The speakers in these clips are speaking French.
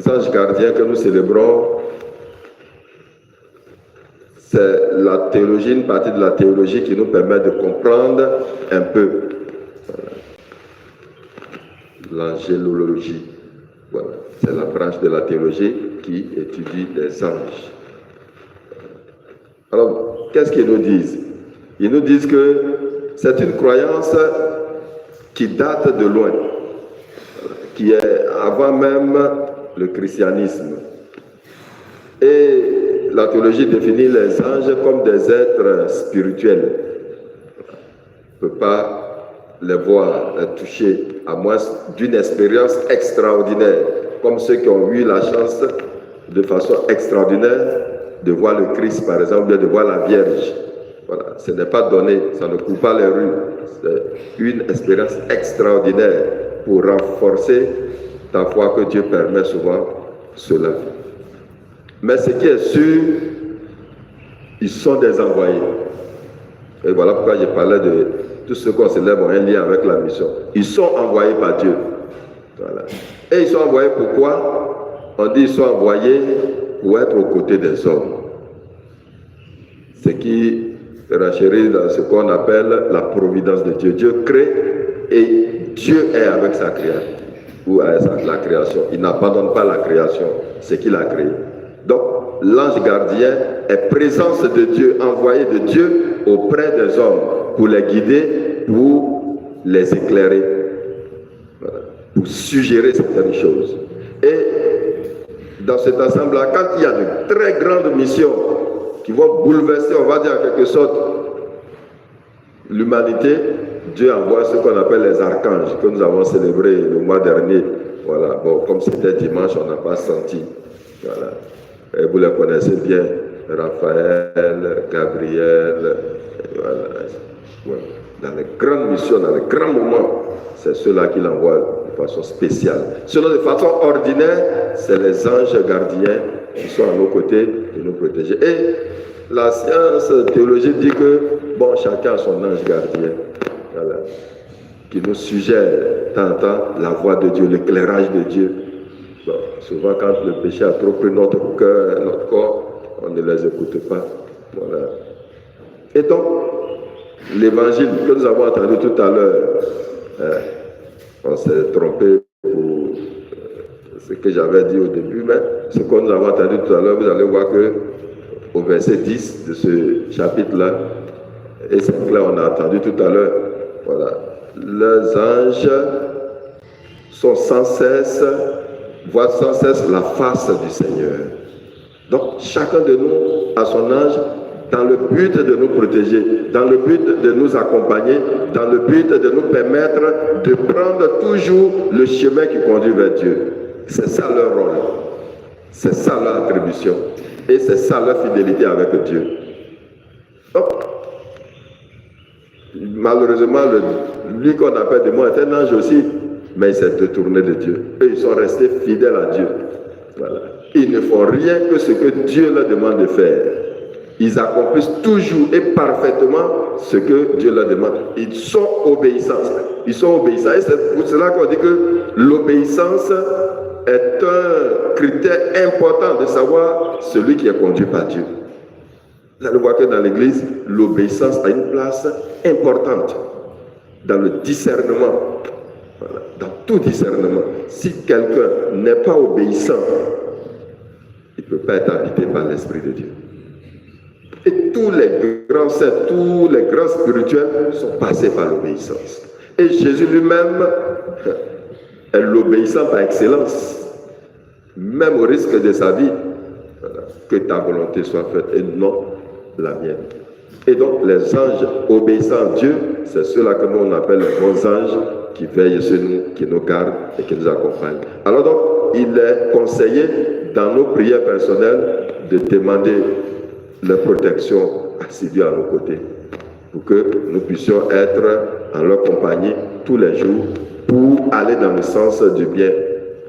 anges gardiens que nous célébrons, c'est la théologie, une partie de la théologie qui nous permet de comprendre un peu l'angélologie. Voilà, c'est la branche de la théologie qui étudie les anges. Alors, qu'est-ce qu'ils nous disent? Ils nous disent que c'est une croyance qui date de loin, qui est avant même le christianisme. Et la théologie définit les anges comme des êtres spirituels. On ne peut pas les voir, les toucher, à moins d'une expérience extraordinaire, comme ceux qui ont eu la chance de façon extraordinaire de voir le Christ, par exemple, de voir la Vierge. Voilà, ce n'est pas donné, ça ne coule pas les rues. C'est une expérience extraordinaire pour renforcer ta foi que Dieu permet souvent cela. Mais ce qui est sûr, ils sont des envoyés. Et voilà pourquoi je parlais de tout ce qu'on célèbre en un lien avec la mission. Ils sont envoyés par Dieu. Voilà. Et ils sont envoyés pourquoi? On dit qu'ils sont envoyés pour être aux côtés des hommes. Ce qui renchérit dans ce qu'on appelle la providence de Dieu. Dieu crée et Dieu est avec sa création. Ou avec la création. Il n'abandonne pas la création, ce qu'il a créé. Donc, l'ange gardien est présence de Dieu, envoyé de Dieu auprès des hommes pour les guider, pour les éclairer, voilà, pour suggérer certaines choses. Et dans cet ensemble-là, quand il y a de très grandes missions qui vont bouleverser, on va dire en quelque sorte, l'humanité, Dieu envoie ce qu'on appelle les archanges, que nous avons célébré le mois dernier. Voilà, bon, comme c'était dimanche, on n'a pas senti. Voilà. Et vous les connaissez bien, Raphaël, Gabriel, voilà. Dans les grandes missions, dans les grands moments, c'est ceux-là qu'il envoie de façon spéciale. Sinon, de façon ordinaire, c'est les anges gardiens qui sont à nos côtés et nous protéger. Et la science théologique dit que, bon, chacun a son ange gardien, voilà, qui nous suggère tant en temps la voix de Dieu, l'éclairage de Dieu. Bon, souvent, quand le péché a trop pris notre cœur, notre corps, on ne les écoute pas. Voilà. Et donc, l'évangile que nous avons entendu tout à l'heure, on s'est trompé pour ce que j'avais dit au début, mais ce que nous avons entendu tout à l'heure, vous allez voir que au verset 10 de ce chapitre-là, et c'est clair, on a entendu tout à l'heure, voilà, les anges sont sans cesse, voient sans cesse la face du Seigneur. Donc, chacun de nous a son ange dans le but de nous protéger, dans le but de nous accompagner, dans le but de nous permettre de prendre toujours le chemin qui conduit vers Dieu. C'est ça leur rôle, c'est ça leur attribution, et c'est ça leur fidélité avec Dieu. Donc, malheureusement, lui qu'on appelle démon est un ange aussi, mais il s'est détourné de Dieu. Et ils sont restés fidèles à Dieu. Voilà. Ils ne font rien que ce que Dieu leur demande de faire. Ils accomplissent toujours et parfaitement ce que Dieu leur demande. Ils sont obéissants. Ils sont obéissants. Et c'est pour cela qu'on dit que l'obéissance est un critère important de savoir celui qui est conduit par Dieu. Vous allez voir que dans l'Église, l'obéissance a une place importante dans le discernement. Voilà, dans tout discernement. Si quelqu'un n'est pas obéissant, il ne peut pas être habité par l'Esprit de Dieu. Et tous les grands saints, tous les grands spirituels sont passés par l'obéissance. Et Jésus lui-même est l'obéissant par excellence, même au risque de sa vie. Voilà, que ta volonté soit faite et non la mienne. Et donc les anges obéissant à Dieu, c'est ceux-là que nous on appelle les bons anges qui veillent sur nous, qui nous gardent et qui nous accompagnent. Alors donc, il est conseillé dans nos prières personnelles de demander leur protection assidue à nos côtés pour que nous puissions être en leur compagnie tous les jours pour aller dans le sens du bien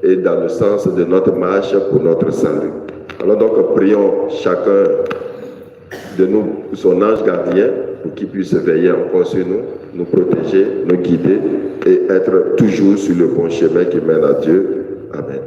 et dans le sens de notre marche pour notre salut. Alors donc, prions chacun de nous, son ange gardien, pour qu'il puisse veiller encore sur nous, nous protéger, nous guider et être toujours sur le bon chemin qui mène à Dieu. Amen.